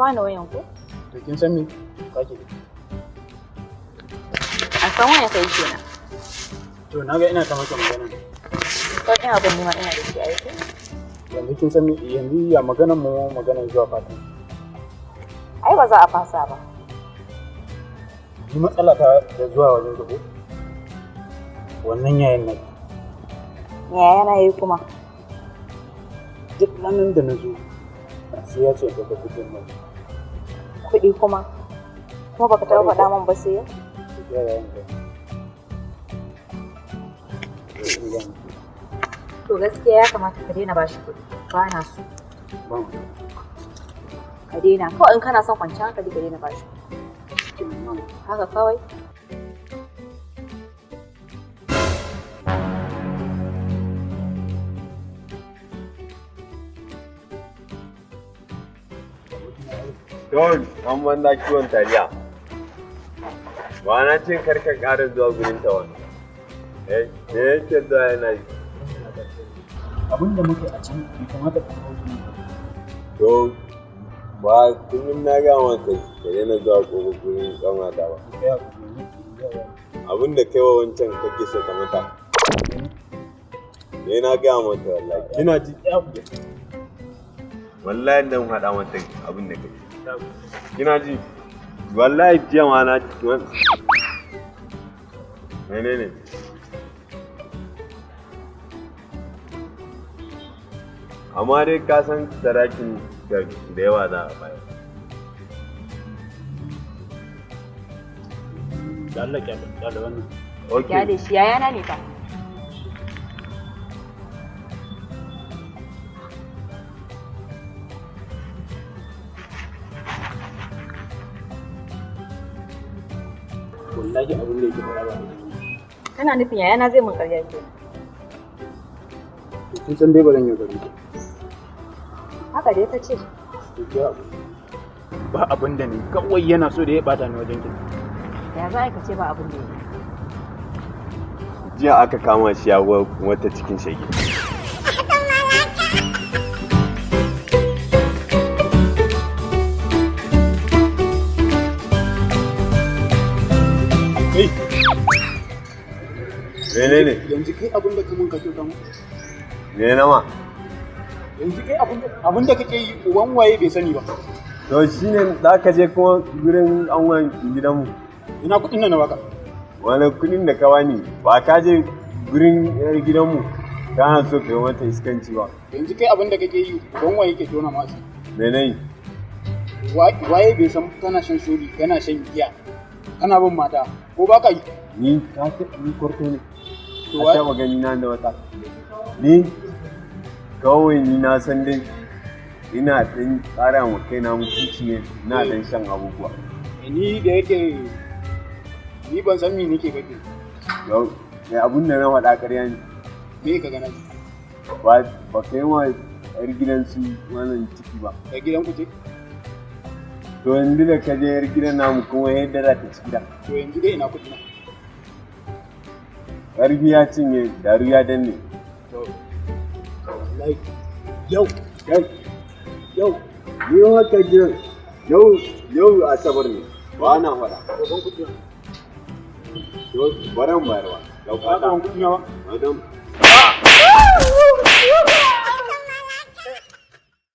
bani wayan ko? To kin san me? Kake. A san wayan kai kenan. To naga ina ta maka magana. Ko ina abin nima ina da shi aiki. Yanzu kin san me yanzu ya maganar mu maganar zuwa fatan. Ai ba za a fasa ba. Ni matsala ta da zuwa wajen gabo. Wannan yayin nan. Yaya na yi kuma. Duk ranar da na zo sai ya ce daga kudin mai. Kuɗi kuma. Kuma baka taɓa faɗa min ba sai yau? To gaskiya ya kamata ka daina bashi kuɗi. Ba na so. Ka daina. Kawai in kana son kwanciyar hankali ka daina bashi kuɗi. Haka kawai. Don an banda kiwon taliya. Ba na cin karka ƙara zuwa gurin ta wani. Me yake zuwa yana yi? Abin da muke a can bai kamata ka kawo su. To ba kullum na ga maka ka daina zuwa gobe gurin ƙanwata ba. Abin da kai wa wancan kake so ka mata. Ne na ga mata wallahi. Kina ji? Wallahi dan haɗa mata abin da kake. Kina ji? Wallahi jiya ma na ci wani. Menene? Amma dai ka san sarakin da yawa za a bayar. Da Allah kyale wannan. Okay. Ya da shi yayana ne fa. Wallahi abin da yake faɗa ba ne. Kana nufin yayana zai mun ƙarya ke? To kin san dai ba zan yi gari ba. Haka dai ka ce. Ba abin da ne kawai yana so da ya bata ni wajen ki. Ya za ka ce ba abin da ya yi? Jiya aka kama shi ya wata cikin shege. Kai. Menene? Yanzu kai abin da kamun ka kyauta mu. Me nama? Yanzu kai abin da kake yi uban waye bai sani ba. To shine za ka je kuma gurin angon gidanmu. Ina kuɗin nan na baka. Wani kuɗin da ka bani ba ka je gurin yar gidanmu kana so ka yi mata iskanci ba. Yanzu kai abin da kake yi uban waye ke tona masu. Me nayi? Waye bai san kana shan sholi kana shan giya kana bin mata ko baka yi. Ni ka ce ni kwarto ne. To A taɓa gani na da wata. Ni kawai ni na san dai ina ɗan tsara ma kaina mutunci ne ina ɗan shan abubuwa. Ni da yake ni ban san me nake ba ke. Yau, mai abun da na faɗa ƙarya ne. Me ka gana? Ba kai wa yar gidansu wannan ciki ba. Da gidan ku ce? To yanzu da ka je yar gidan namu kuma yadda za ta ci gida. To yanzu dai ina kuɗi na. Ƙarfi ya cinye, daru ya danne. Wallahi yau Yau, ni haka jiran yau asabar ne, ba na faɗa. ban kuɗi na. Baran bayarwa. Yau Ba ka ban fata. kuɗi na ba. Madam,